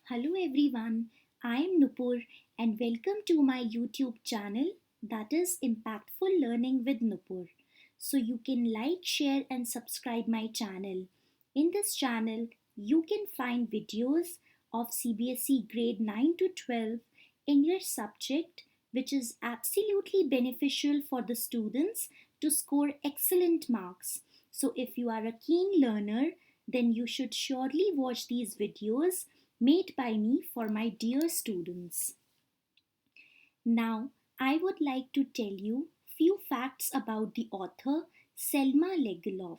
Hello everyone, I am Nupur and welcome to my YouTube channel that is Impactful Learning with Nupur. So you can like, share and subscribe my channel. In this channel, you can find videos of CBSE grade 9 to 12 English subject which is absolutely beneficial for the students to score excellent marks. So if you are a keen learner, then you should surely watch these videos made by me for my dear students. Now, I would like to tell you few facts about the author Selma Lagerlöf.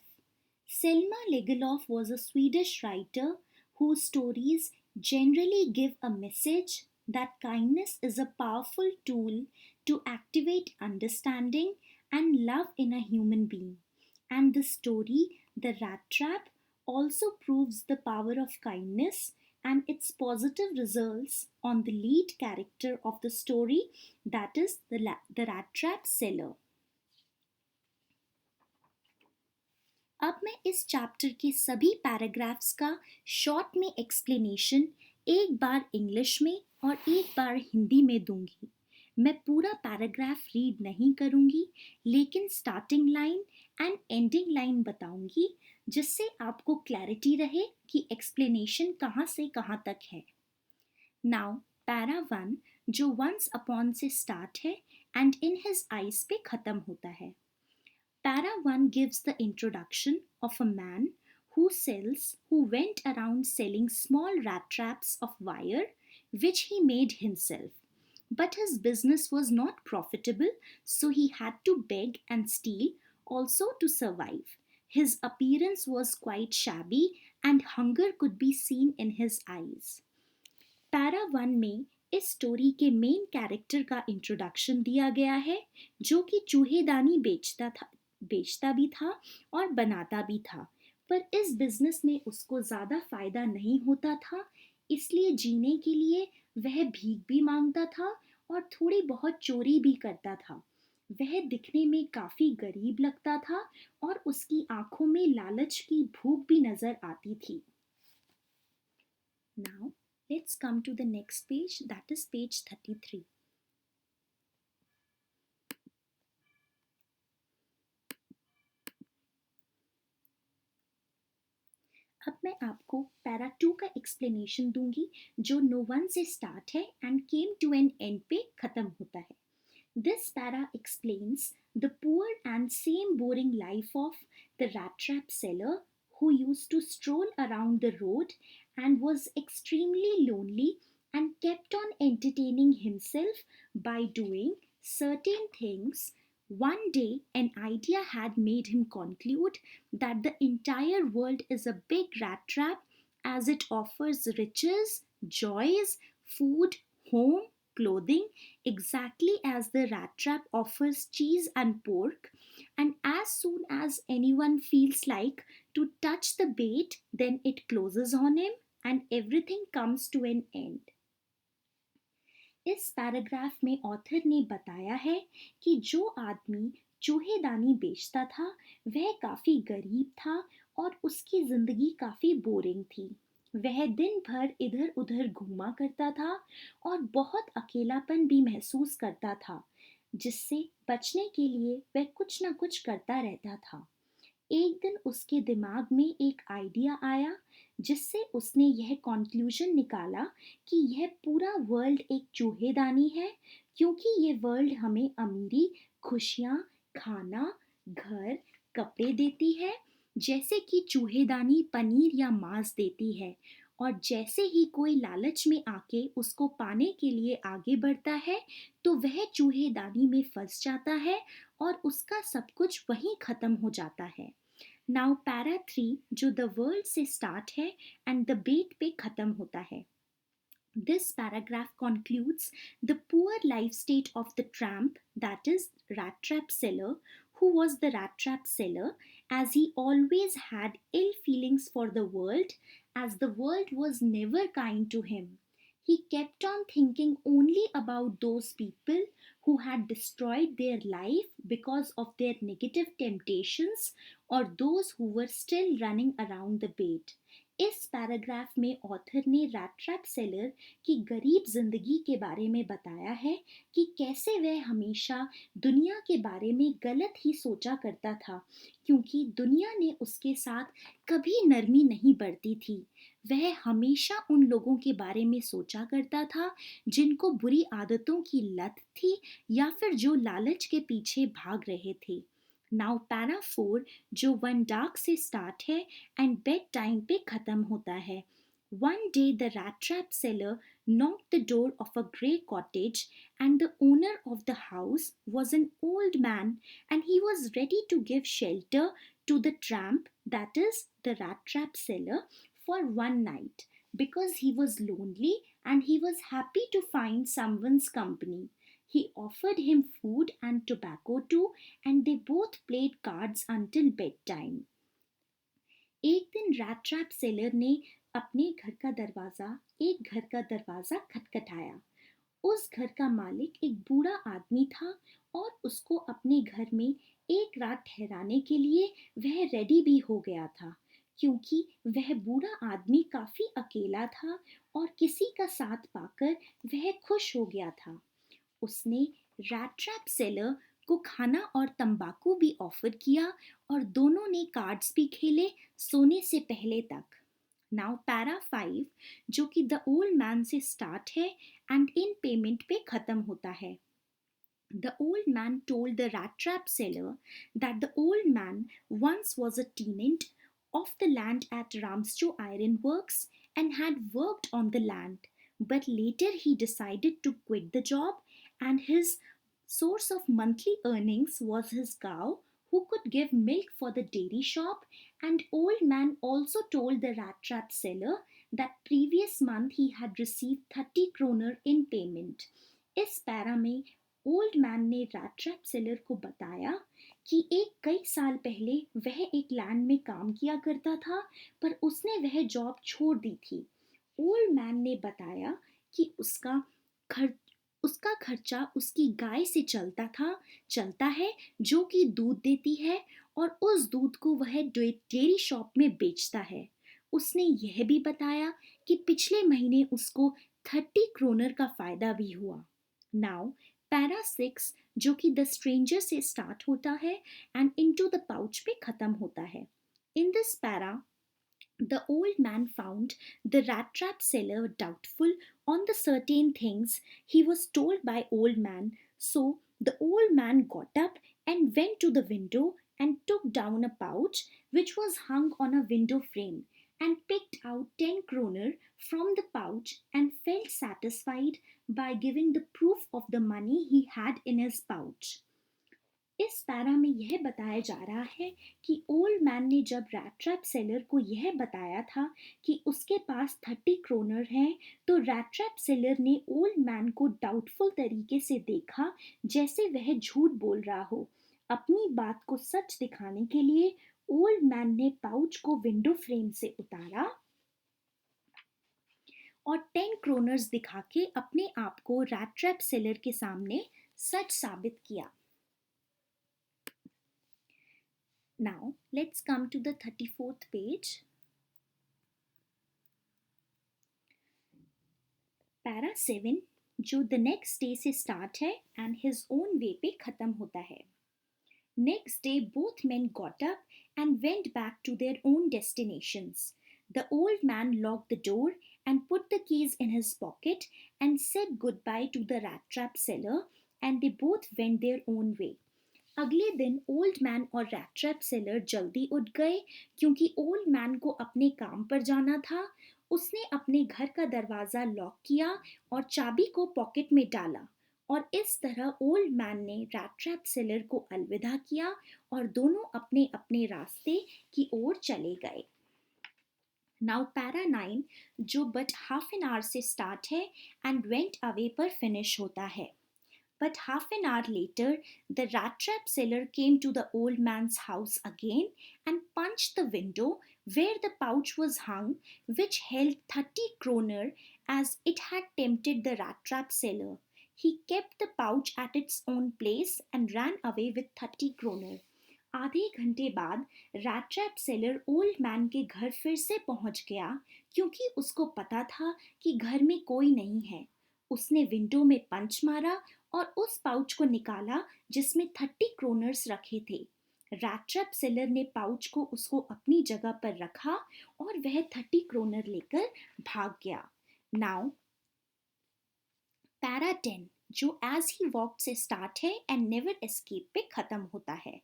Selma Lagerlöf was a Swedish writer whose stories generally give a message that kindness is a powerful tool to activate understanding and love in a human being. And the story, The Rat Trap, also proves the power of kindness and its positive results on the lead character of the story, that is the rat trap seller. अब मैं इस chapter के सभी paragraphs का short में explanation एक बार English में और एक बार हिंदी में दूंगी. मैं पूरा पैराग्राफ रीड नहीं करूंगी, लेकिन starting line and ending line बताऊंगी, जिससे आपको क्लैरिटी रहे कि एक्सप्लेनेशन कहाँ से कहाँ तक है. नाउ पैरा 1 जो वंस अपॉन से स्टार्ट है एंड इन हिज आइज पे खत्म होता है. Para 1 gives the introduction of a man who went around selling small rat traps of wire which he made himself. But his business was not profitable, so he had to beg and steal also to survive. His appearance was quite shabby and hunger could be seen in his eyes. Para 1 में इस story के main character का introduction दिया गया है, जो कि चूहेदानी बेचता भी था और बनाता भी था, पर इस बिजनेस में उसको ज़्यादा फायदा नहीं होता था, इसलिए जीने के लिए वह भीख भी मांगता था और थोड़ी बहुत चोरी भी करता था. वह दिखने में काफ़ी गरीब लगता था और उसकी आंखों में लालच की भूख भी नज़र आती थी. Now, let's come to the next page, that is page 33. अब मैं आपको पैरा 2 का एक्सप्लेनेशन दूंगी, जो नो वन से स्टार्ट है and came to an end पे खत्म होता है. This para explains the poor and same boring life of the rat trap seller who used to stroll around the road and was extremely lonely and kept on entertaining himself by doing certain things. One day, an idea had made him conclude that the entire world is a big rat trap as it offers riches, joys, food, home, clothing, exactly as the rat trap offers cheese and pork. And as soon as anyone feels like to touch the bait, then it closes on him and everything comes to an end. इस paragraph में author ने बताया है कि जो आदमी चूहेदानी बेचता था वह काफ़ी गरीब था और उसकी ज़िंदगी काफ़ी बोरिंग थी. वह दिन भर इधर उधर घूमा करता था और बहुत अकेलापन भी महसूस करता था, जिससे बचने के लिए वह कुछ न कुछ करता रहता था. एक दिन उसके दिमाग में एक आइडिया आया, जिससे उसने यह कॉन्क्लूजन निकाला कि यह पूरा वर्ल्ड एक चूहेदानी है, क्योंकि ये वर्ल्ड हमें अमीरी, खुशियाँ, खाना, घर, कपड़े देती है, जैसे कि चूहेदानी पनीर या मांस देती है. और जैसे ही कोई लालच में आके उसको पाने के लिए आगे बढ़ता है, तो वह चूहेदानी में फंस जाता है और उसका सब कुछ वहीं खत्म हो जाता है. नाउ पैरा 3 जो द वर्ल्ड से स्टार्ट है एंड द बेट पे खत्म होता है. This paragraph concludes the poor life state of the tramp, that is, rat trap seller, who was the rat trap seller, as he always had ill feelings for the world, as the world was never kind to him. He kept on thinking only about those people who had destroyed their life because of their negative temptations or those who were still running around the bait. इस paragraph में author ने rat trap seller की गरीब जिंदगी के बारे में बताया है कि कैसे वह हमेशा दुनिया के बारे में गलत ही सोचा करता था, क्योंकि दुनिया ने उसके साथ कभी नरमी नहीं बरती थी। वह हमेशा उन लोगों के बारे में सोचा करता था जिनको बुरी आदतों की लत थी या फिर जो लालच के पीछे भाग रहे थे। नाउ पैरा 4 जो वन डार्क से स्टार्ट है एंड बेड टाइम पे खत्म होता है। One day the rat trap seller knocked the door of a grey cottage, and the owner of the house was an old man, and he was ready to give shelter to the tramp, that is the rat trap seller, for one night because he was lonely and he was happy to find someone's company. He offered him food and tobacco too, and they both played cards until bedtime. एक दिन rat trap seller ने अपने घर का दरवाजा खटखटाया। उस घर का मालिक एक बूढ़ा आदमी था और उसको अपने घर में एक रात ठहराने के लिए वह रेडी भी हो गया था, क्योंकि वह बूढ़ा आदमी काफी अकेला था और किसी का साथ पाकर वह खुश हो गया था। उसने रैट ट्रैप सेलर को खाना और तंबाकू भी ऑफर किया और दोनों ने कार्ड्स भी खेले सोने से पहले तक। नाउ पैरा 5 जो कि द ओल्ड मैन से स्टार्ट है एंड इन पेमेंट पे खत्म होता है। The old man told the rat trap seller that the old man once was a tenant of the land at Ramsjo Iron Works and had worked on the land, but later he decided to quit the job, and his source of monthly earnings was his cow who could give milk for the dairy shop. And old man also told the rat trap seller that previous month he had received 30 kroner in payment. इस para में old man ने rat trap seller को बताया कि एक कई साल पहले वह एक लैंड में काम किया करता था, पर उसने वह जॉब छोड़ दी थी। ओल्ड मैन ने बताया कि उसका खर्चा उसकी गाय से चलता है जो कि दूध देती है और उस दूध को वह डेयरी शॉप में बेचता है। उसने यह भी बताया कि पिछले महीने उसको 30 क्रोनर का फायदा भी हुआ। नाउ पैरा 6 जो कि द स्ट्रेंजर से स्टार्ट होता है एंड इनटू द पाउच पे खत्म होता है। In this para the old man found the rat trap seller doubtful on the certain things he was told by old man. So the old man got up and went to the window and took down a pouch which was hung on a window frame and picked out 10 kroner from the pouch and felt satisfied by giving the proof of the money he had in his pouch. इस para में यह बताया जा रहा है कि old man ने जब रैट ट्रैप सेलर को यह बताया था कि उसके पास 30 क्रोनर हैं, तो रैट ट्रैप सेलर ने ओल्ड मैन को डाउटफुल तरीके से देखा, जैसे वह झूठ बोल रहा हो। अपनी बात को सच दिखाने के लिए ओल्ड मैन ने पाउच को विंडो फ्रेम से उतारा और 10 क्रोनर्स दिखा के अपने आप को रैट ट्रैप सेलर के सामने सच साबित किया। Now let's come to the 34th page. Para 7 जो द नेक्स्ट डे से स्टार्ट है एंड हिज ओन वे पे खत्म होता है। Next day both men got up and went back to their own destinations. The old man locked the door and put the keys in his pocket and said goodbye to the rat trap seller, and they both went their own way. अगले दिन old man और rat trap seller जल्दी उठ गए, क्योंकि old man को अपने काम पर जाना था। उसने अपने घर का दरवाज़ा लॉक किया और चाबी को पॉकेट में डाला, और इस तरह ओल्ड मैन ने रैट ट्रैप सेलर को अलविदा किया और दोनों अपने अपने रास्ते की ओर चले गए। नाउ पैरा 9 जो बट हाफ एन आवर से स्टार्ट है एंड वेंट अवे पर फिनिश होता है। But half an hour later, the rat trap seller came to the old man's house again and punched the window where the pouch was hung, which held 30 kroner, as it had tempted the rat trap seller. He kept the pouch at its own place and ran away with 30 kroner. आधे घंटे बाद rat trap seller old man के घर फिर से पहुंच गया क्योंकि उसको पता था कि घर में कोई नहीं है। उसने विंडो में पंच मारा और उस पाउच को निकाला जिसमें 30 क्रोनर्स रखे थे। रैट ट्रैप सेलर ने पाउच को उसको अपनी जगह पर रखा और वह 30 क्रोनर लेकर भाग गया। नाउ पैरा 10 जो एज ही वॉक्ड से स्टार्ट है एंड नेवर एस्केप पे खत्म होता है।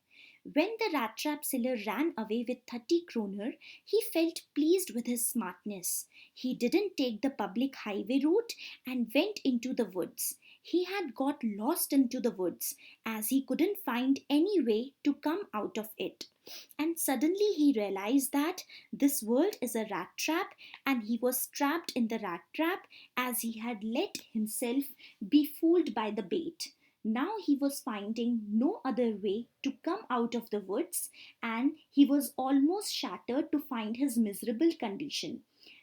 When the rat trap seller ran away with 30 kroner, he felt pleased with his smartness. He didn't take the public highway route and went into the woods. He had got lost into the woods as he couldn't find any way to come out of it. And suddenly he realized that this world is a rat trap and he was trapped in the rat trap as he had let himself be fooled by the bait. Now he was finding no other way to come out of the woods and he was almost shattered to find his miserable condition.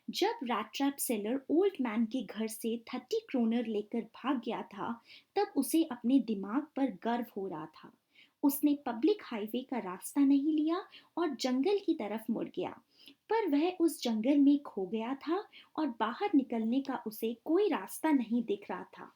जब rat trap seller old man के घर से 30 kroner लेकर भाग गया था तब उसे अपने दिमाग पर गर्व हो रहा था। उसने पब्लिक हाईवे का रास्ता नहीं लिया और जंगल की तरफ मुड़ गया, पर वह उस जंगल में खो गया था और बाहर निकलने का उसे कोई रास्ता नहीं दिख रहा था।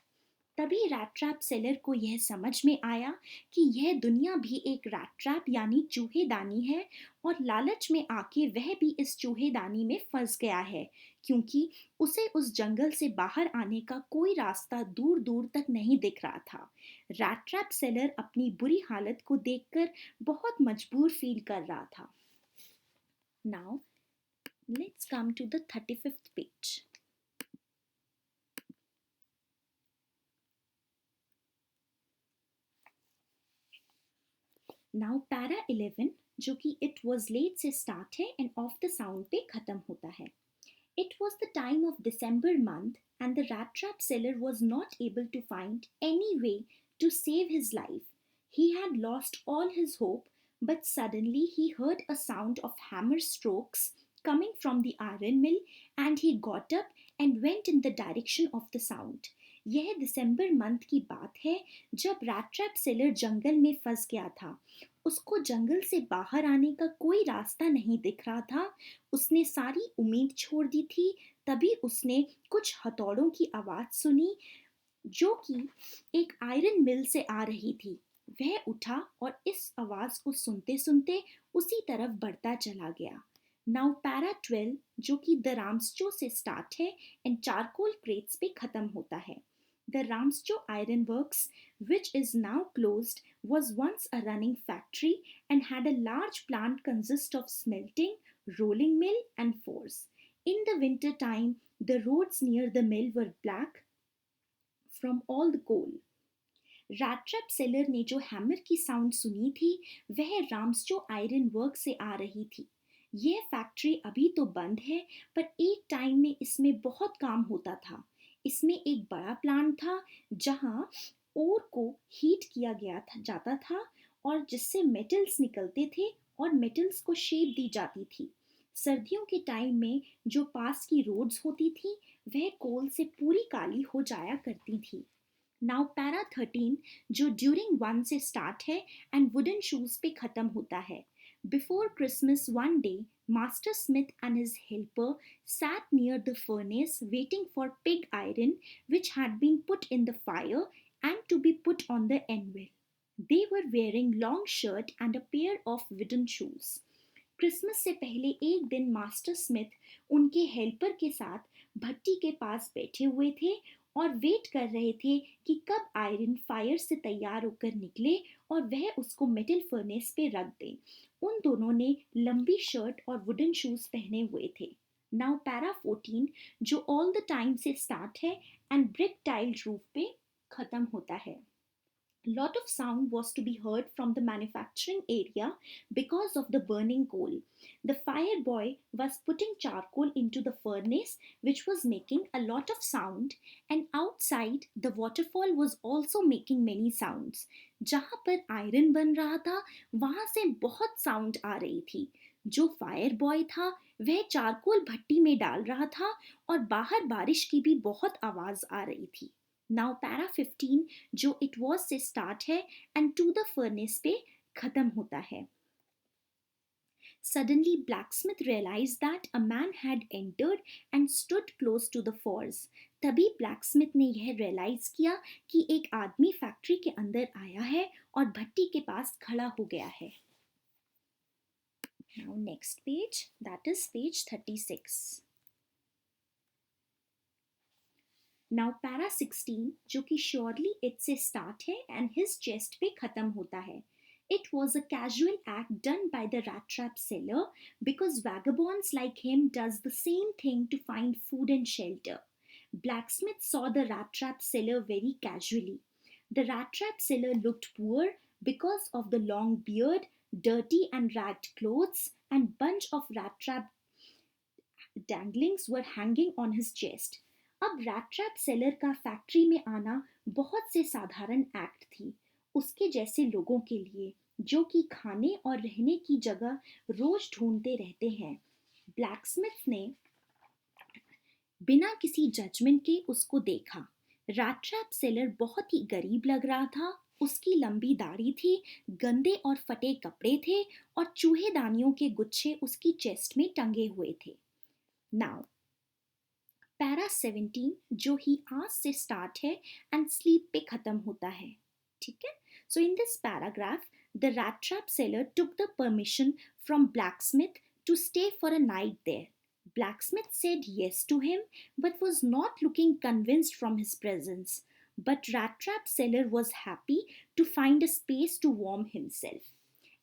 तभी रैट ट्रैप सेलर को यह समझ में आया कि यह दुनिया भी एक रैट ट्रैप यानी चूहेदानी है और लालच में आके वह भी इस चूहेदानी में फंस गया है क्योंकि उसे उस जंगल से बाहर आने का कोई रास्ता दूर दूर तक नहीं दिख रहा था। रैट ट्रैप सेलर अपनी बुरी हालत को देखकर बहुत मजबूर फील कर रहा था। Now let's come to the 35th page. Now para 11 जो कि इट वॉज लेट से स्टार्ट है एंड ऑफ द साउंड पे खत्म होता है। It was the time of December month and the rat trap seller was not able to find any way to save his life. He had lost all his hope, but suddenly he heard a sound of hammer strokes coming from the iron mill and he got up and went in the direction of the sound. यह दिसंबर month की बात है जब rat trap seller जंगल में फंस गया था। उसको जंगल से बाहर आने का कोई रास्ता नहीं दिख रहा था। उसने सारी उम्मीद छोड़ दी थी। तभी उसने कुछ हथौड़ों की आवाज़ सुनी जो कि एक आयरन मिल से आ रही थी। वह उठा और इस आवाज़ को सुनते सुनते उसी तरफ बढ़ता चला गया। नाउ पैरा 12 जो कि द राम्सचो से स्टार्ट है एंड चारकोल क्रेट्स पे खत्म होता है। The Ramsjo iron works which is now closed was once a running factory and had a large plant consist of smelting, rolling mill and forge. In the winter time the roads near the mill were black from all the coal. Rat trap seller ने जो hammer की sound सुनी थी वह राम्सचो iron work से आ रही थी। यह फैक्ट्री अभी तो बंद है पर एक टाइम में इसमें बहुत काम होता था। इसमें एक बड़ा प्लांट था जहां ओर को हीट किया जाता था और जिससे मेटल्स निकलते थे और मेटल्स को शेप दी जाती थी। सर्दियों के टाइम में जो पास की रोड्स होती थी वह कोल से पूरी काली हो जाया करती थी। नाउ पैरा 13 जो ड्यूरिंग 1 से स्टार्ट है एंड वुडन शूज पे खत्म होता है। Before Christmas one day master Smith and his helper sat near the furnace waiting for pig iron which had been put in the fire and to be put on the anvil. They were wearing long shirt and a pair of wooden shoes. Christmas से पहले एक दिन master Smith उनके helper के साथ भट्टी के पास बैठे हुए थे और वेट कर रहे थे कि कब आयरन फायर से तैयार होकर निकले और वह उसको मेटल फर्नेस पे रख दे। उन दोनों ने लंबी शर्ट और वुडन शूज पहने हुए थे। नाउ पैरा 14 जो ऑल द टाइम से स्टार्ट है एंड ब्रिक टाइल्ड रूफ पे खत्म होता है। Lot of sound was to be heard from the manufacturing area because of the burning coal. The fire boy was putting charcoal into the furnace, which was making a lot of sound, and outside the waterfall was also making many sounds. जहाँ पर iron बन रहा था वहाँ से बहुत sound आ रही थी। जो फायर बॉय था वह चारकोल भट्टी में डाल रहा था और बाहर बारिश की भी बहुत आवाज़ आ रही थी। नाउ पैरा 15 जो इट वॉज से स्टार्ट है एंड टू द फर्नेस पे खत्म होता है। Suddenly, blacksmith realized that a man had entered and stood close to the forge. तभी blacksmith ने यह realize किया कि एक आदमी फैक्ट्री के अंदर आया है और भट्टी के पास खड़ा हो गया है. Now next page, that is page 36. Now para 16 जो कि surely it से start है and his chest पे खत्म होता है. It was a casual act done by the rat trap seller because vagabonds like him does the same thing to find food and shelter. Blacksmith saw the rat trap seller very casually. The rat trap seller looked poor because of the long beard, dirty and ragged clothes, and bunch of rat trap danglings were hanging on his chest. अब rat trap seller का factory में आना बहुत से साधारण act थी उसके जैसे लोगों के लिए जो कि खाने और रहने की जगह रोज ढूंढते रहते हैं. ब्लैकस्मिथ ने बिना किसी जजमेंट के उसको देखा. रैट ट्रैप सेलर बहुत ही गरीब लग रहा था. उसकी लंबी दाढ़ी थी, गंदे और फटे कपड़े थे और चूहेदानियों के गुच्छे उसकी चेस्ट में टंगे हुए थे. नाउ पैरा 17 जो ही आज से स्टार्ट है एंड स्लीप पे खत्म होता है. ठीक है. So in this paragraph the rat trap seller took the permission from blacksmith to stay for a night there. Blacksmith said yes to him but was not looking convinced from his presence. But rat trap seller was happy to find a space to warm himself.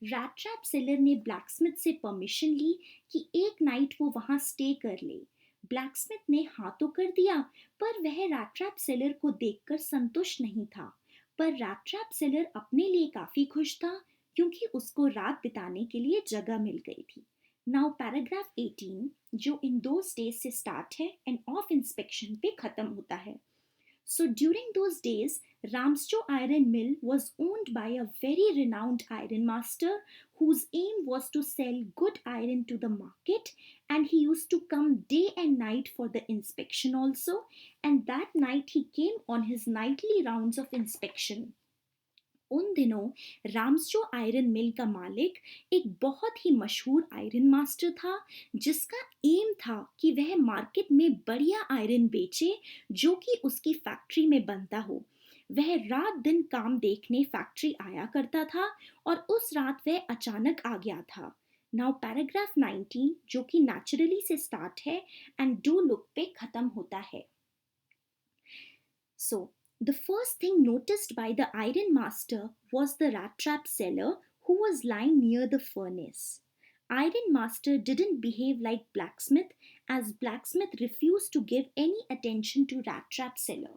Rat trap seller ने blacksmith से permission ली कि एक night वो वहाँ stay कर ले. Blacksmith ने हाँ तो कर दिया पर वह रैट ट्रैप सेलर को देखकर संतुष्ट नहीं था. पर रैट ट्रैप सेलर अपने लिए काफी खुश था क्योंकि उसको रात बिताने के लिए जगह मिल गई थी. नाउ पैराग्राफ 18 जो इन दोज डेज से स्टार्ट है एंड ऑफ इंस्पेक्शन पे खत्म होता है. So during those days, Ramsjo Iron Mill was owned by a very renowned iron master whose aim was to sell good iron to the market, and he used to come day and night for the inspection also, and that night he came on his nightly rounds of inspection. उन दिनों राम्सजो iron मिल का मालिक एक बहुत ही मशहूर iron master था जिसका M था कि वह मार्केट में बढ़िया आयरन बेचे जो कि उसकी फैक्ट्री में बनता हो. वह रात दिन काम देखने फैक्ट्री आया करता था और उस रात वह अचानक आ गया था. नाउ पैराग्राफ 19 जो कि नेचुरली से स्टार्ट है एंड डू लुक पे खत्म होता है. So the first thing noticed by the iron master was the rat trap seller who was lying near the furnace. Iron master didn't behave like blacksmith as blacksmith refused to give any attention to rat trap seller.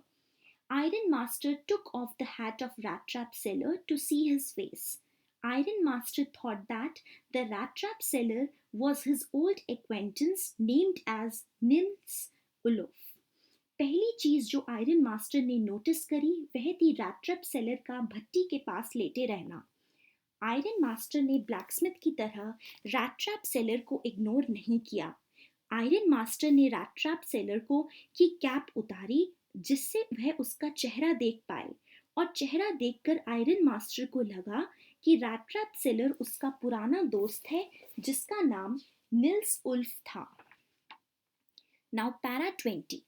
Iron master took off the hat of rat trap seller to see his face. Iron master thought that the rat trap seller was his old acquaintance named as Nils Ulf. पहली चीज जो iron master ने notice करी वह थी rat trap seller का भट्टी के पास लेटे रहना. आयरन मास्टर ने ब्लैकस्मिथ की तरह रैट ट्रैप सेलर को इग्नोर नहीं किया. आयरन मास्टर ने रैट ट्रैप सेलर को की कैप उतारी जिससे वह उसका चेहरा देख पाए और चेहरा देखकर आयरन मास्टर को लगा कि रैट ट्रैप सेलर उसका पुराना दोस्त है जिसका नाम निल्स उल्फ था. Now para 20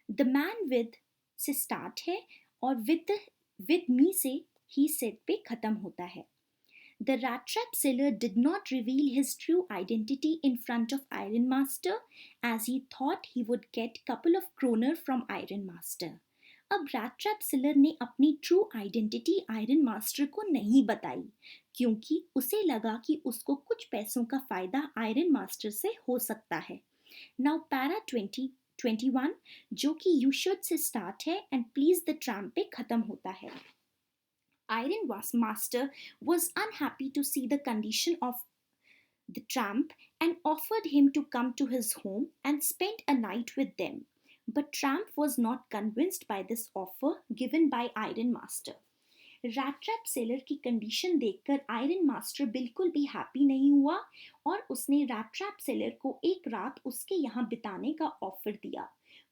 The man with से स्टार्ट है और with me से he said पे खत्म होता है. The rat trap seller did not reveal his true identity in front of Iron Master as he thought he would get couple of kroner from Iron Master. अब rat trap seller ने अपनी true identity iron master को नहीं बताई क्योंकि उसे लगा कि उसको कुछ पैसों का फायदा आयरन मास्टर से हो सकता है. नाउ पैरा 21 जो कि यू शुड से स्टार्ट है एंड प्लीज द ट्रैम्प पे खत्म होता है. Iron Master was unhappy to see the condition of the tramp and offered him to come to his home and spend a night with them. But Tramp was not convinced by this offer given by Iron Master. Rat trap seller की condition देखकर iron master बिल्कुल भी happy नहीं हुआ और उसने rat trap seller को एक रात उसके यहाँ बिताने का ऑफर दिया.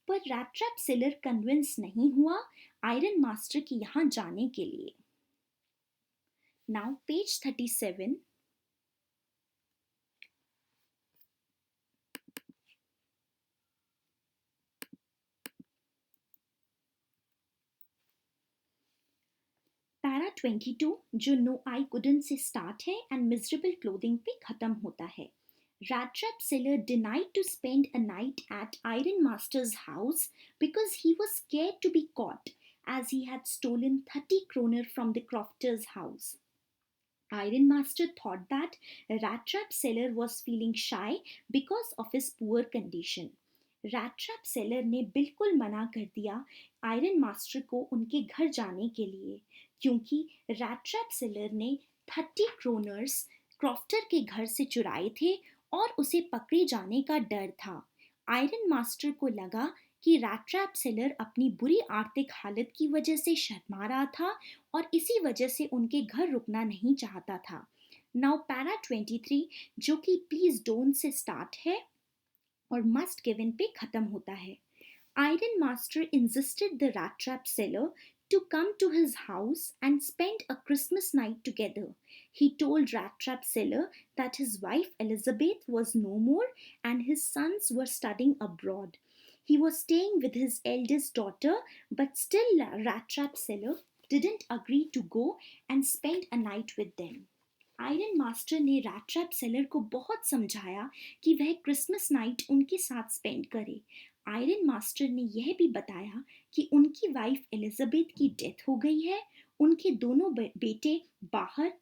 पर रैट ट्रैप सेलर कन्विंस नहीं हुआ आयरन मास्टर के यहाँ जाने के लिए. नाउ पेज 37 पैरा 22 जो नो आई कुडंट से स्टार्ट है एंड मिजरेबल क्लोथिंग पे खत्म होता है. Rat Trap Seller denied to spend a night at Iron Master's house because he was scared to be caught, as he had stolen 30 kroner from the crofter's house. Iron Master thought that Rat Trap Seller was feeling shy because of his poor condition. Rat Trap Seller ने बिल्कुल मना कर दिया iron master को उनके घर जाने के लिए, क्योंकि रैट ट्रैप सेलर ने 30 क्रोनर्स क्रॉफ्टर के घर से चुराए थे और उसे पकड़े जाने का डर था. आयरन मास्टर को लगा कि रैट ट्रैप सेलर अपनी बुरी आर्थिक हालत की वजह से शर्मा रहा था और इसी वजह से उनके घर रुकना नहीं चाहता था. नाउ पैरा 23 जो कि प्लीज डोंट से स्टार्ट है और मस्ट गिवन पे खत्म होता है. Iron Master insisted the rat trap seller to come to his house and spend a Christmas night together. He told rat trap seller that his wife Elizabeth was no more and his sons were studying abroad. He was staying with his eldest daughter, but still rat trap seller didn't agree to go and spend a night with them. Iron master ने rat trap seller को बहुत समझाया कि वह Christmas night उनके साथ spend करे. Iron master ने यह भी बताया कि उनकी वाइफ एलिजाबेथ की डेथ हो गई है, उनके दोनों बेटे बाहर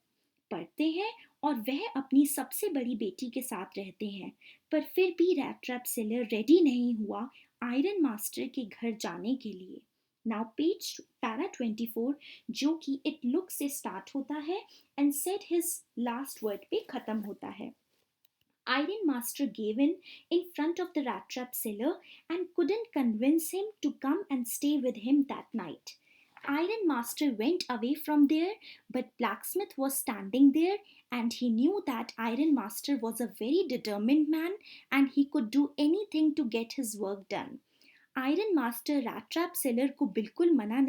पढ़ते हैं और वह अपनी सबसे बड़ी बेटी के साथ रहते हैं. पर फिर भी रैट ट्रैप सेलर रेडी नहीं हुआ आयरन मास्टर के घर जाने के लिए. नाउ पेज पैरा 24 जो कि इट लुक से स्टार्ट होता है and said his last word पे खत्म होता है. Iron Master gave in front of the rat trap seller and couldn't convince him to come and stay with him that night. Iron Master went away from there, but Blacksmith was standing there and he knew that Iron Master was a very determined man and he could do anything to get his work done. Iron Master rat trap seller को बिल्कुल मना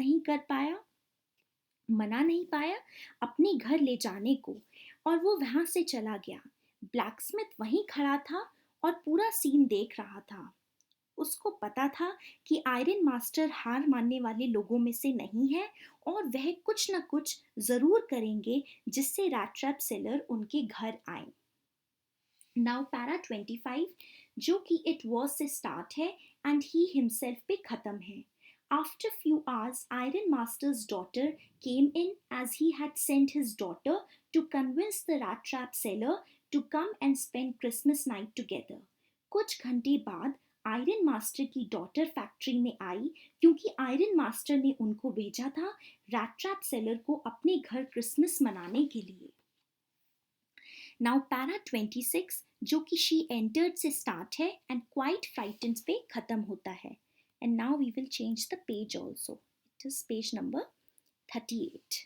नहीं पाया अपने घर ले जाने को और वो वहां से चला गया. ब्लैकस्मिथ वहीं खड़ा था और पूरा सीन देख रहा था. उसको पता था कि आयरन मास्टर हार मानने वाले लोगों में से नहीं है और वह कुछ न कुछ जरूर करेंगे जिससे रैट ट्रैप सेलर उनके घर आए. नाउ पैरा 25 जो कि इट वॉज से स्टार्ट है एंड ही हिमसेल्फ पे खत्म है. After few hours, Iron Master's daughter came in as he had sent his daughter to convince the rat trap seller to come and spend Christmas night together. कुछ घंटे बाद iron master की daughter factory में आई क्योंकि iron master ने उनको भेजा था रैट ट्रैप सेलर को अपने घर क्रिसमस मनाने के लिए. नाउ पैरा 26 जो कि शी एंटर्ड से स्टार्ट है एंड क्वाइट फ्राइटेंड पे खत्म होता है. And now we will change the page also. It is page number 38.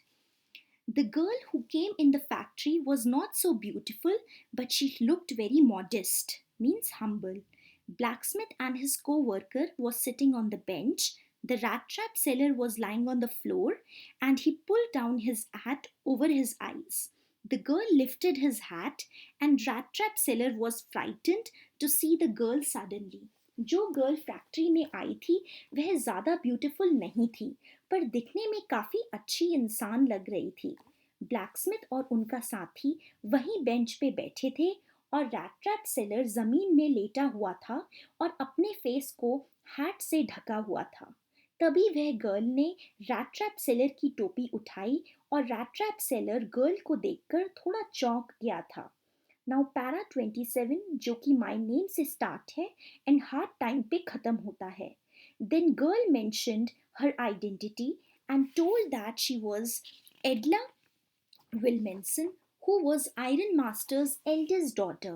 The girl who came in the factory was not so beautiful, but she looked very modest, means humble. Blacksmith and his co-worker was sitting on the bench. The rat trap seller was lying on the floor and he pulled down his hat over his eyes. The girl lifted his hat and rat trap seller was frightened to see the girl suddenly. जो girl factory में आई थी वह ज़्यादा beautiful नहीं थी पर दिखने में काफ़ी अच्छी इंसान लग रही थी. ब्लैकस्मिथ और उनका साथी वहीं बेंच पे बैठे थे और रैट ट्रैप सेलर ज़मीन में लेटा हुआ था और अपने फेस को हैट से ढका हुआ था. तभी वह गर्ल ने रैट ट्रैप सेलर की टोपी उठाई और रैट ट्रैप सेलर गर्ल को देखकर थोड़ा चौंक गया था. नाउ पैरा 27 जो कि माई नेम से स्टार्ट है एंड हार्ड टाइम पे खत्म होता है. Then girl mentioned her identity and told that she was Edla Willmansson who was Iron Master's eldest daughter.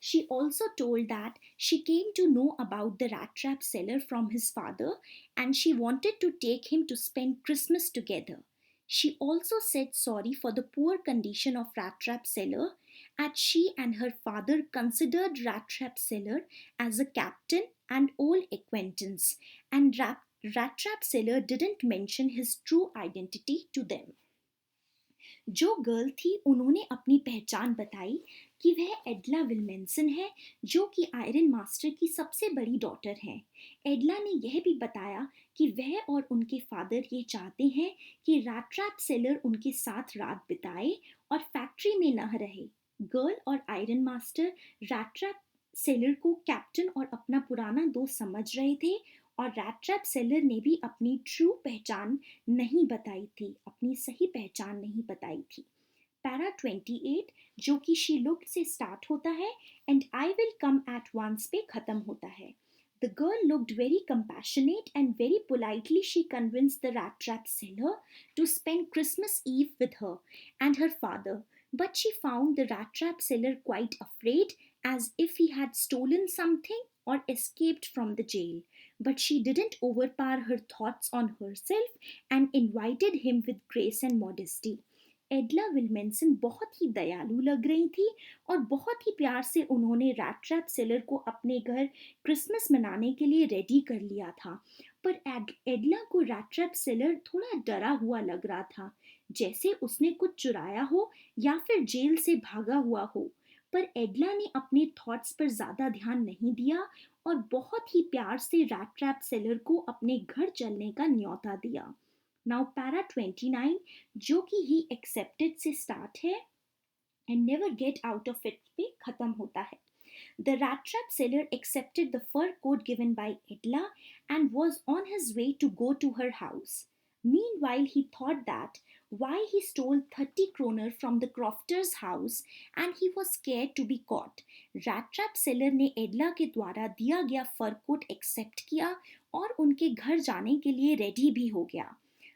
She also told that she came to know about the rat trap seller from his father and she wanted to take him to spend Christmas together. She also said sorry for the poor condition of rat trap seller as she and her father considered rat trap seller as a captain and old acquaintance and rat trap seller didn't mention his true identity to them. जो girl थी उन्होंने अपनी पहचान बताई कि वह एडला विल्मेंसन है, जो कि आयरन मास्टर की सबसे बड़ी डॉटर है। एडला ने यह भी बताया कि वह और उनके फादर ये चाहते हैं कि रैट सेलर उनके साथ रात बिताए और फैक्ट्री में न रहे। गर्ल और आयरन मास्टर रैट सेलर को कैप्टन और अपना पुराना दोस्त समझ रहे थे, और रैट सेलर ने भी अपनी ट्रू पहचान नहीं बताई थी, अपनी सही पहचान नहीं बताई थी। पैरा 28 जो कि शी लुक्ड से स्टार्ट होता है and I will come at once पे खत्म होता है। The girl looked very compassionate and very politely she convinced the rat trap seller to spend Christmas Eve with her and her father. But she found the rat trap seller quite afraid, as if he had stolen something or escaped from the jail. But she didn't overpower her thoughts on herself and invited him with grace and modesty. एडला विल्मेंसन बहुत ही दयालु लग रही थी और बहुत ही प्यार से उन्होंने रैट ट्रैप सेलर को अपने घर क्रिसमस मनाने के लिए रेडी कर लिया था। पर एडला को रैट ट्रैप सेलर थोड़ा डरा हुआ लग रहा था, जैसे उसने कुछ चुराया हो या फिर जेल से भागा हुआ हो। पर एडला ने अपने थॉट्स पर ज़्यादा ध्यान नहीं दिया और बहुत ही प्यार से रैट ट्रैप सेलर को अपने घर चलने का न्योता दिया। नाउ पैरा 29 जो कि ही एक्सेप्टेड से स्टार्ट है and never get out of it पे खत्म होता है। The rat trap seller accepted the fur coat given by Edla and was on his way to go to her house. Meanwhile, he thought that why he stole 30 kroner from the crofter's house and he was scared to be caught. Rat trap seller ने एडला के द्वारा दिया गया fur coat accept किया और उनके घर जाने के लिए रेडी भी हो गया।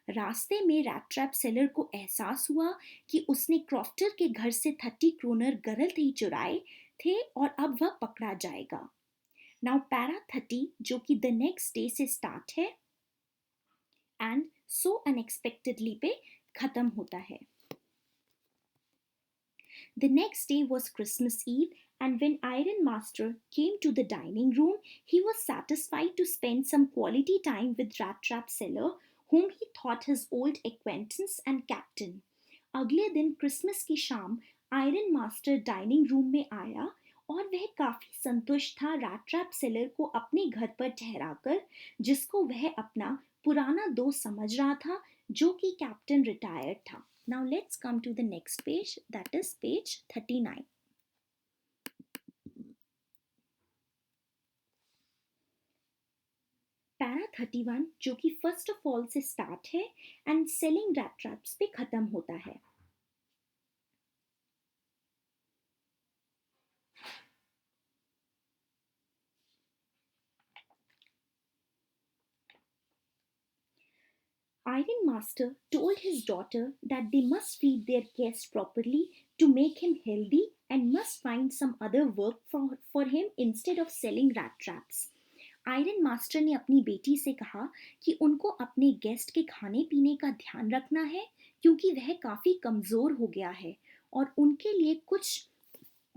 रास्ते में रैट ट्रैप सेलर को एहसास हुआ कि उसने क्रॉफ्टर के घर से 30 क्रोनर गलत ही चुराए थे और अब वह पकड़ा जाएगा। नाउ पैरा 30 जो कि द नेक्स्ट डे से स्टार्ट है एंड सो अनएक्सपेक्टेडली पे खत्म होता है। The next day was Christmas Eve, and when Iron Master came to the dining room, he was satisfied to spend some quality time with Rat Trap Seller, whom he thought his old acquaintance and captain. अगले दिन Christmas की शाम iron master dining room में आया और वह काफी संतुष्ट था रैट ट्रैप सेलर को अपने घर पर ठहराकर, जिसको वह अपना पुराना दोस्त समझ रहा था, जो कि कैप्टन रिटायर्ड था। Now let's come to the next page, that is page 39. Para 31 जो कि फर्स्ट ऑफ ऑल से स्टार्ट है एंड सेलिंग रैट ट्रैप्स पे खत्म होता है। Iron Master told his daughter that they must feed their guest properly to make him healthy and must find some other work for him instead of selling rat traps. Iron master ने अपनी बेटी से कहा कि उनको अपने guest के खाने पीने का ध्यान रखना है, क्योंकि वह काफ़ी कमज़ोर हो गया है और उनके लिए कुछ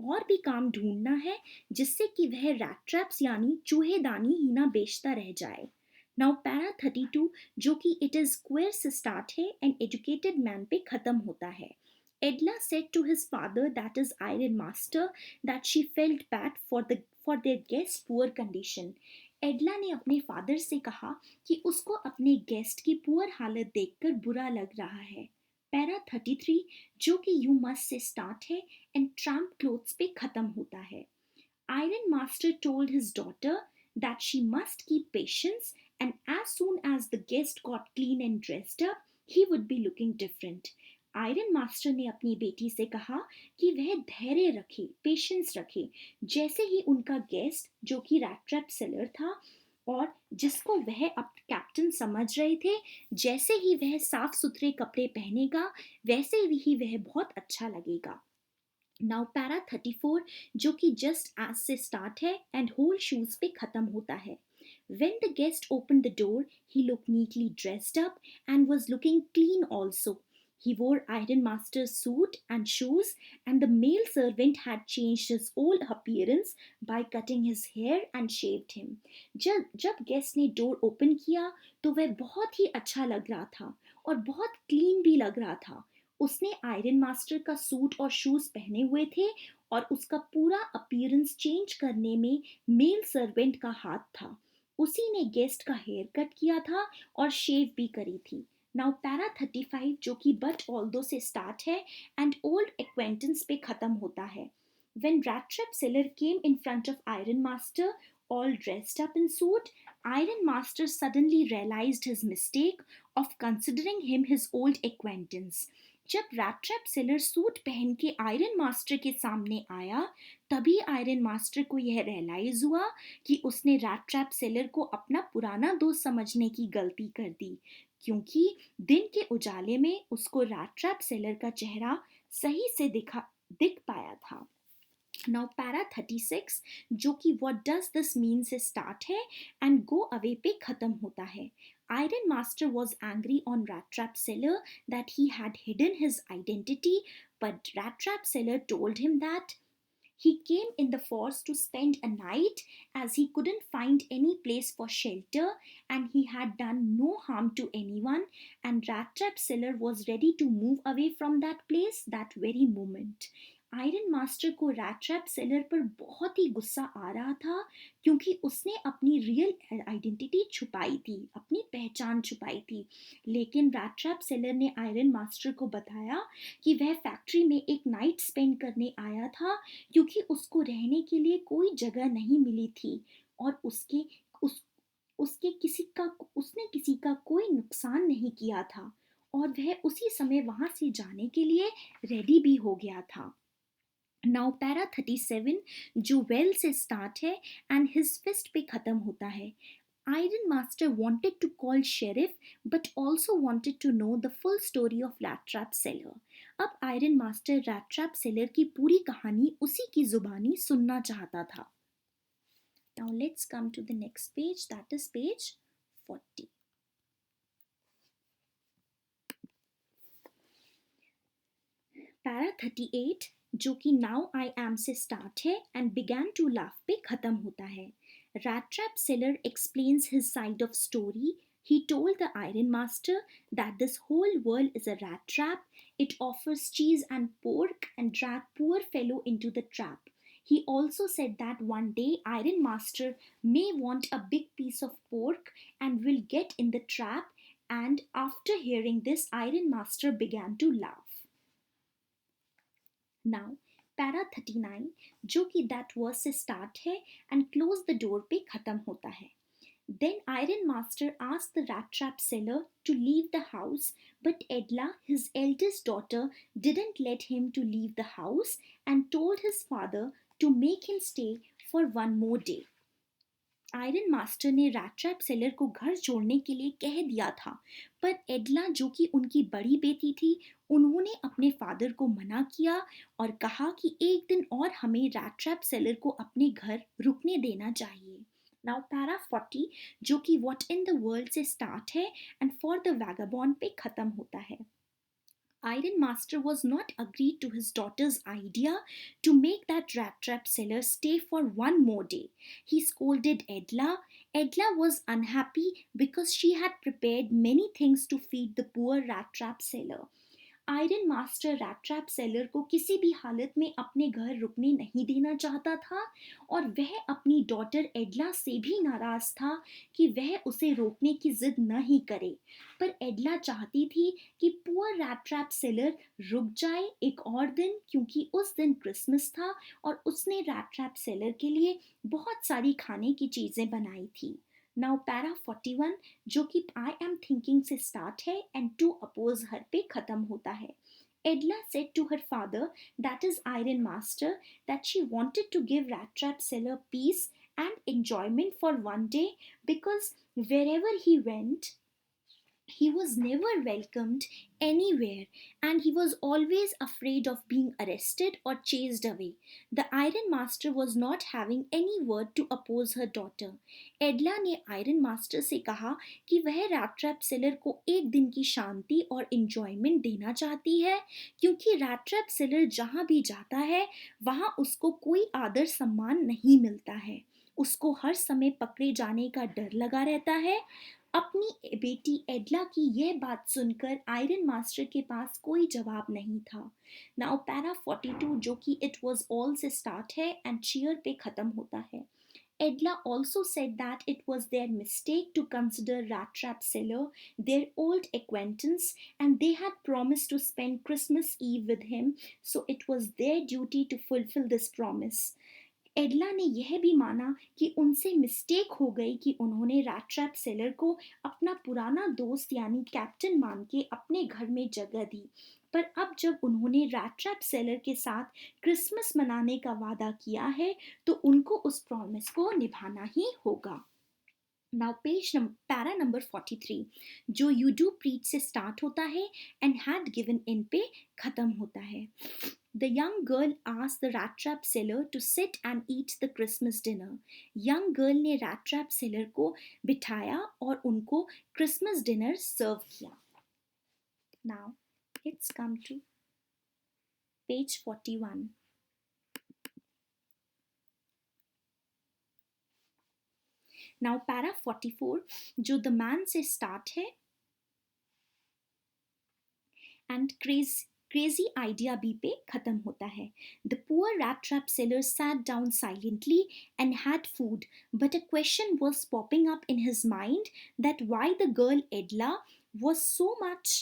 और भी काम ढूंढना है, जिससे कि वह रैट ट्रैप्स यानी चूहेदानी ही ना बेचता रह जाए। नाउ पैरा 32 जो कि इट इज स्क्वेयर से स्टार्ट है एंड एजुकेटेड मैन पे खत्म होता है। Edla said to his father that is iron master that she felt bad for their guest poor condition. Edla ने अपने फादर से कहा कि उसको अपने गेस्ट की पुअर हालत देखकर बुरा लग रहा है। पैरा 33 जो कि यू मस्ट से स्टार्ट है एंड ट्रैम्प क्लोथ्स पे खत्म होता है। Iron master told his daughter that she must keep patience, and as soon as the guest got clean and dressed up, he would be looking different. Iron master ने अपनी बेटी से कहा कि वह धैर्य रखे, पेशेंस रखे, जैसे ही उनका गेस्ट जो कि रैट ट्रैप सेलर था और जिसको वह अब कैप्टन समझ रहे थे, जैसे ही वह साफ सुथरे कपड़े पहनेगा वैसे ही वह बहुत अच्छा लगेगा। नाउ पैरा 34 जो कि जस्ट एज से स्टार्ट है एंड होल शूज पे खत्म होता है। When the guest opened the door, he looked neatly dressed up and was looking clean also. He wore Iron Master's suit and shoes, and the male servant had changed his old appearance by cutting his hair and shaved him. जब guest ने door open किया तो वह बहुत ही अच्छा लग रहा था और बहुत क्लीन भी लग रहा था। उसने आयरन मास्टर का सूट और शूज पहने हुए थे और उसका पूरा अपीयरेंस चेंज करने में मेल सर्वेंट का हाथ था। उसी ने गेस्ट का हेयर कट किया था और शेव भी करी थी। नाउ पैरा 35 जो कि बट ऑल्दो से स्टार्ट है एंड ओल्ड एक्वेंटेंस पे खत्म होता है। When Rat Trap Seller came in front of Iron Master, all dressed up in suit, Iron Master suddenly realized his mistake of considering him his old acquaintance. जब rat trap seller suit पहन के iron master के सामने आया, तभी iron master को यह realise हुआ कि उसने रैट ट्रैप सेलर को अपना पुराना दोस्त समझने की गलती कर दी, क्योंकि दिन के उजाले में उसको रैट ट्रैप सेलर का चेहरा सही से दिख पाया था। नाउ पैरा 36 जो कि व्हाट डज दिस मीन से स्टार्ट है एंड गो अवे पे खत्म होता है। Iron Master was angry on Rat Trap Seller that he had hidden his identity, but Rat Trap Seller told him that he came in the forest to spend a night as he couldn't find any place for shelter and he had done no harm to anyone, and Rat Trap Seller was ready to move away from that place that very moment. Iron master को rat trap seller पर बहुत ही गुस्सा आ रहा था, क्योंकि उसने अपनी real identity छुपाई थी, अपनी पहचान छुपाई थी। लेकिन रैट ट्रैप सेलर ने आयरन मास्टर को बताया कि वह फैक्ट्री में एक नाइट स्पेंड करने आया था, क्योंकि उसको रहने के लिए कोई जगह नहीं मिली थी और उसने किसी का कोई नुकसान नहीं किया था और वह उसी समय वहां से जाने के लिए रेडी भी हो गया था। नाउ पैरा 37 जो वेल से स्टार्ट है एंड हिज फिस्ट पे खत्म होता है। Iron Master wanted to call sheriff but also wanted to know the full story of Rat Trap Seller. अब Iron Master Rat Trap Seller की पूरी कहानी उसी की जुबानी सुनना चाहता था। Now let's come to the next page, that is page 40. Para 38 जो कि नाउ आई एम से स्टार्ट है एंड बिगैन टू लाफ पे खत्म होता है। Rat trap seller explains his side of story. He told the Iron Master that this whole world is a rat trap. It offers cheese and pork and drag poor fellow into the trap. He also said that one day Iron Master may want a big piece of pork and will get in the trap. And after hearing this, Iron Master began to laugh. Now, para 39 जो कि that verse से start है and close the door पे खत्म होता है। Then Iron Master asked the rat trap seller to leave the house, but Edla, his eldest daughter, didn't let him to leave the house and told his father to make him stay for one more day. Iron master ने rat trap seller को घर छोड़ने के लिए कह दिया था, पर एडला जो कि उनकी बड़ी बेटी थी, उन्होंने अपने फादर को मना किया और कहा कि एक दिन और हमें रैट ट्रैप सेलर को अपने घर रुकने देना चाहिए। नाउ पैरा 40 जो कि व्हाट इन द वर्ल्ड से स्टार्ट है एंड फॉर द वैगाबॉन्ड पे खत्म होता है। Iron Master was not agreed to his daughter's idea to make that rat trap seller stay for one more day. He scolded Edla. Edla was unhappy because she had prepared many things to feed the poor rat trap seller. Iron master rat trap seller को किसी भी हालत में अपने घर रुकने नहीं देना चाहता था और वह अपनी डॉटर एडला से भी नाराज था कि वह उसे रोकने की जिद न ही करे, पर एडला चाहती थी कि पुअर रैट ट्रैप सेलर रुक जाए एक और दिन, क्योंकि उस दिन क्रिसमस था और उसने रैट ट्रैप सेलर के लिए बहुत सारी खाने की चीज़ें बनाई थी। नाउ पैरा 41 जो कि आई एम थिंकिंग से स्टार्ट है एंड टू अपोज हर पे खत्म होता है। Edla said to her father, that is Iron Master, that she wanted to give Rat Trap Seller peace and enjoyment for one day because wherever he went, he was never welcomed anywhere and he was always afraid of being arrested or chased away. The Iron Master was not having any word to oppose her daughter. एडला ने iron master से कहा कि वह rat trap seller को एक दिन की शांति और इंजॉयमेंट देना चाहती है, क्योंकि रैट ट्रैप सेलर जहाँ भी जाता है वहाँ उसको कोई आदर सम्मान नहीं मिलता है, उसको हर समय पकड़े जाने का डर लगा रहता है। अपनी बेटी एडला की यह बात सुनकर आयरन मास्टर के पास कोई जवाब नहीं था। नाउ पैरा 42 जो कि इट वॉज ऑल से स्टार्ट है एंड चीयर पे खत्म होता है। Edla also said that it was their mistake to consider Rat Trap Seller their old acquaintance and they had promised to spend Christmas Eve with him, so it was their duty to fulfill this promise. एडला ने यह भी माना कि उनसे mistake हो गई कि उन्होंने रैट ट्रैप सेलर को अपना पुराना दोस्त यानी कैप्टन मान के अपने घर में जगह दी। पर अब जब उन्होंने रैट ट्रैप सेलर के साथ क्रिसमस मनाने का वादा किया है तो उनको उस प्रॉमिस को निभाना ही होगा। नाउ पैरा नंबर 43 जो यू डू प्रीच से स्टार्ट होता है एंड हैड गिवन इन पे खत्म होता है। The young girl asked the rat trap seller to sit and eat the Christmas dinner. Young girl ने rat trap seller को बिठाया और उनको Christmas dinner सर्व किया। Now let's come to page 41. Now para 44 जो the man से start है and crazy idea B पे खत्म होता है। The poor rat trap seller sat down silently and had food, but a question was popping up in his mind that why the girl Edla was so much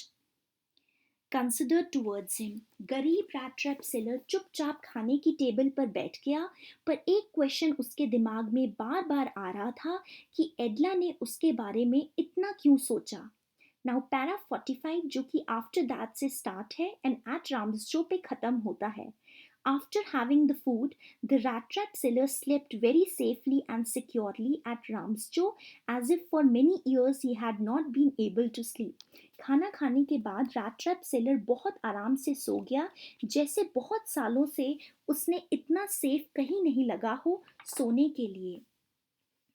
considered towards him. गरीब rat trap seller चुपचाप खाने की table पर बैठ गया, पर एक question उसके दिमाग में बार बार आ रहा था कि एडला ने उसके बारे में इतना क्यों सोचा। नाउ पैरा 45 जो कि आफ्टर दैट से स्टार्ट है एंड एट राम्सजो पे खत्म होता है। After having the food, the rat trap seller slept very safely and securely at Ramsjo as if for many years he had not been able to sleep. खाना खाने के बाद रैट ट्रैप सेलर बहुत आराम से सो गया, जैसे बहुत सालों से उसने इतना सेफ कहीं नहीं लगा हो सोने के लिए।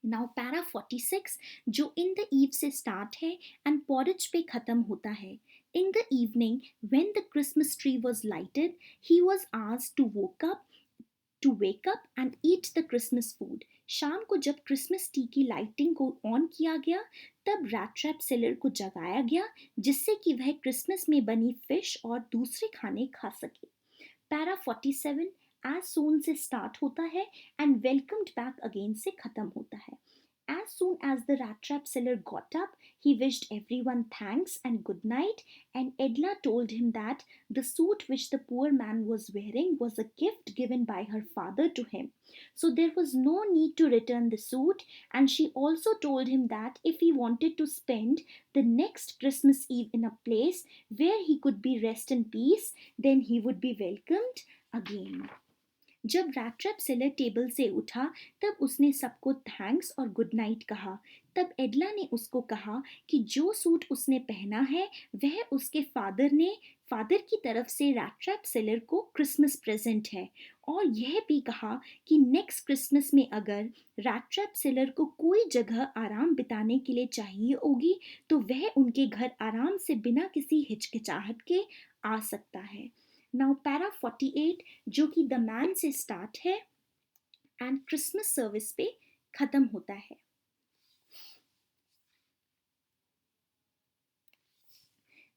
नाउ पैरा 46 जो इन द ईव से स्टार्ट है एंड पॉरेज पे खत्म होता है। In the evening when the Christmas tree was lighted he was asked to wake up and eat the Christmas food. शाम को जब क्रिसमस ट्री की लाइटिंग को ऑन किया गया तब रैट ट्रैप सेलर को जगाया गया जिससे कि वह क्रिसमस में बनी फिश और दूसरे खाने खा सके। पैरा 47 as soon से स्टार्ट होता है and welcomed back again से खत्म होता है। As soon as the rat trap seller got up, he wished everyone thanks and good night, and Edla told him that the suit which the poor man was wearing was a gift given by her father to him. So there was no need to return the suit, and she also told him that if he wanted to spend the next Christmas Eve in a place where he could be rest in peace, then he would be welcomed again. जब rat trap seller table से उठा तब उसने सबको thanks और good night कहा। तब एडला ने उसको कहा कि जो सूट उसने पहना है वह उसके फादर की तरफ से रैट ट्रैप सेलर को क्रिसमस प्रेजेंट है, और यह भी कहा कि नेक्स्ट क्रिसमस में अगर रैट ट्रैप सेलर को कोई जगह आराम बिताने के लिए चाहिए होगी तो वह उनके घर आराम से बिना किसी हिचकिचाहट के आ सकता है। नाउ पैरा 48 जो कि द मैन से स्टार्ट है एंड क्रिसमस सर्विस पे खत्म होता है।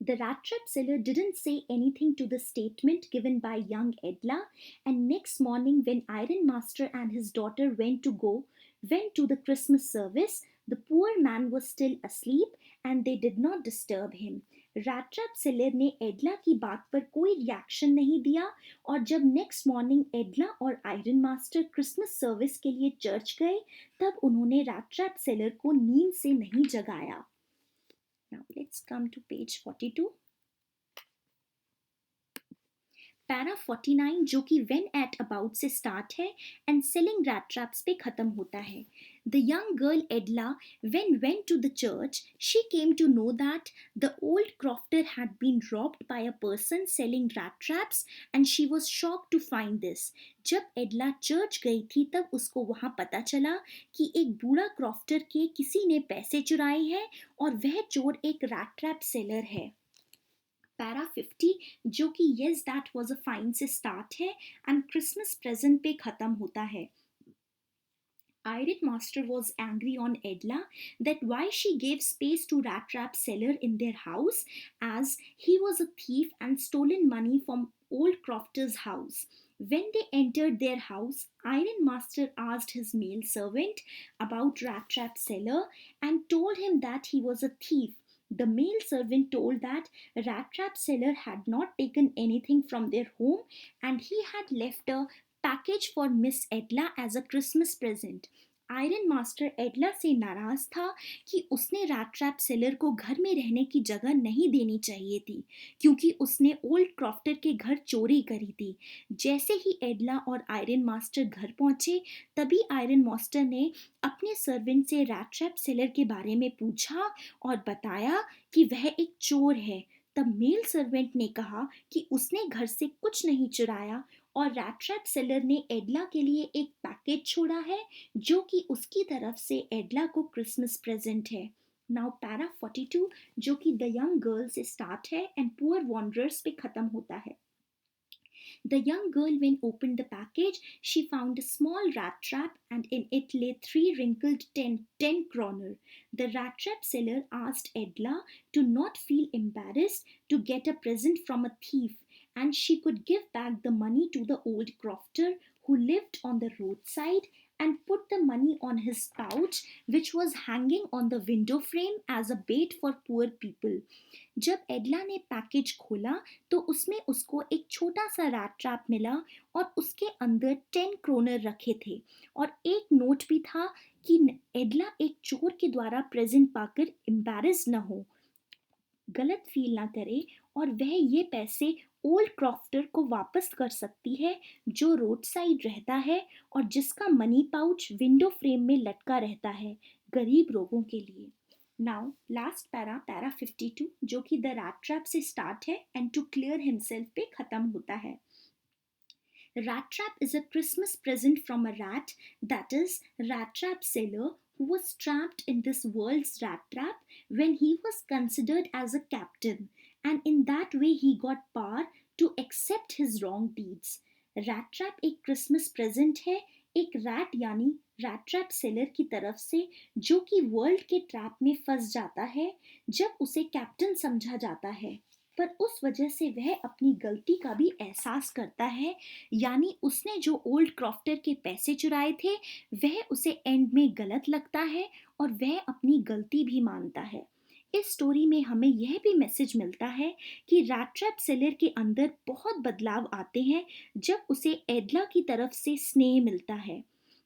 The rat trap seller didn't say anything to the statement given by young Edla, and next morning when Iron Master and his daughter went to the Christmas service, the poor man was still asleep and they did not disturb him. Rat trap seller ने एडला की बात पर कोई reaction नहीं दिया, और जब next morning एडला और आयरन मास्टर क्रिसमस सर्विस के लिए चर्च गए तब उन्होंने रैट ट्रैप सेलर को नींद से नहीं जगाया। Now let's come to page 42. Para 49 जो कि वेन एट अबाउट से स्टार्ट है एंड सेलिंग रैट ट्रैप्स पे खत्म होता है। The young girl Edla when went to the church she came to know that the old crofter had been robbed by a person selling rat traps and she was shocked to find this. जब Edla church गई थी तब उसको वहाँ पता चला कि एक बूढ़ा क्रॉफ्टर के किसी ने पैसे चुराए हैं और वह चोर एक रैट ट्रैप सेलर है। पैरा 50 जो कि yes that was a fine से स्टार्ट है एंड क्रिसमस प्रेजेंट पे खत्म होता है। Iron Master was angry on Edla that why she gave space to Rat Trap Seller in their house, as he was a thief and stolen money from old Crofter's house. When they entered their house, Iron Master asked his male servant about Rat Trap Seller and told him that he was a thief. The male servant told that Rat Trap Seller had not taken anything from their home and he had left a package for Miss Edla as a Christmas present. Iron master Edla से नाराज था कि उसने rat trap seller को घर में रहने की जगह नहीं देनी चाहिए थी क्योंकि उसने ओल्ड क्रॉफ्टर के घर चोरी करी थी। जैसे ही एडला और आयरन मास्टर घर पहुंचे तभी आयरन मास्टर ने अपने सर्वेंट से रैट ट्रैप सेलर के बारे में पूछा और बताया कि वह एक चोर है। तब मेल सर्वेंट ने कहा कि उसने घर से कुछ नहीं चुराया और रैट ट्रैप सेलर ने एडला के लिए एक पैकेज छोड़ा है जो कि उसकी तरफ से एडला को क्रिसमस प्रेजेंट है। नाउ पैरा 42 जो कि द यंग गर्ल से स्टार्ट है एंड पुअर वॉन्डरर्स पे खत्म होता है। The young girl, when opened the package, she found a small rat trap, and in it lay three wrinkled ten kroner. The rat trap seller asked Edla to not feel embarrassed to get a present from a thief, and she could give back the money to the old crofter who lived on the roadside and put the money on his pouch, which was hanging on the window frame as a bait for poor people. जब एडला ने package खोला तो उसमें उसको एक छोटा सा rat trap मिला और उसके अंदर 10 क्रोनर रखे थे और एक नोट भी था कि एडला एक चोर के द्वारा प्रेजेंट पाकर एम्बैरेस न हो, गलत फील ना करे और वह ये पैसे ओल्ड क्रॉफ्टर को वापस कर सकती है जो रोड साइड रहता है और जिसका मनी पाउच विंडो फ्रेम में लटका रहता है गरीब लोगों के लिए। नाउ लास्ट पैरा पैरा 52 जो कि द रैट ट्रैप से स्टार्ट है एंड टू क्लियर हिमसेल्फ पे खत्म होता है। Rat Trap is a Christmas present from a rat, that is, Rat Trap seller, who was trapped in this world's rat trap when he was considered as a captain, and in that way he got power to accept his wrong deeds. Rat Trap एक Christmas present है एक rat यानी rat trap seller की तरफ से जो कि world के ट्रैप में फंस जाता है जब उसे कैप्टन समझा जाता है, पर उस वजह से वह अपनी गलती का भी एहसास करता है, यानी उसने जो ओल्ड क्रॉफ्टर के पैसे चुराए थे वह उसे एंड में गलत लगता है और वह अपनी गलती भी मानता है। इस स्टोरी में हमें यह भी मैसेज मिलता है कि रैट ट्रैप सेलर के अंदर बहुत बदलाव आते हैं जब उसे एडला की तरफ से स्नेह मिलता है।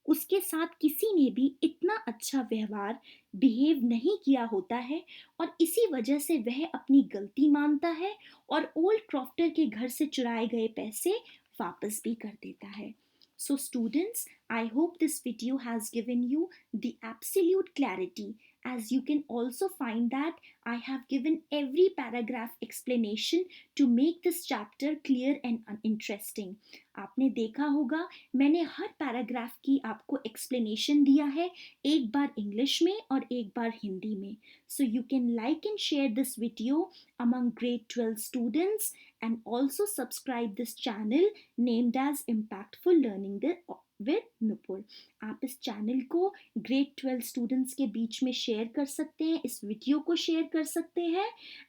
उसके साथ किसी ने भी इतना अच्छा व्यवहार बिहेव नहीं किया होता है और इसी वजह से वह अपनी गलती मानता है और ओल्ड क्रॉफ्टर के घर से चुराए गए पैसे वापस भी कर देता है। So students, I hope this video has given you the absolute clarity, as you can also find that I have given every paragraph explanation to make this chapter clear and interesting. आपने देखा होगा मैंने हर paragraph की आपको explanation दिया है, एक बार English में और एक बार हिंदी में। So you can like and share this video among grade 12 students and also subscribe this channel named as Impactful Learning with Nupur. आप इस चैनल को ग्रेड 12 स्टूडेंट्स के बीच में शेयर कर सकते हैं, इस वीडियो को शेयर कर सकते हैं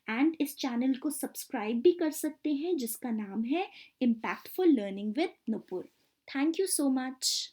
एंड इस चैनल को सब्सक्राइब भी कर सकते हैं जिसका नाम है Impactful Learning with Nupur. Thank you so much.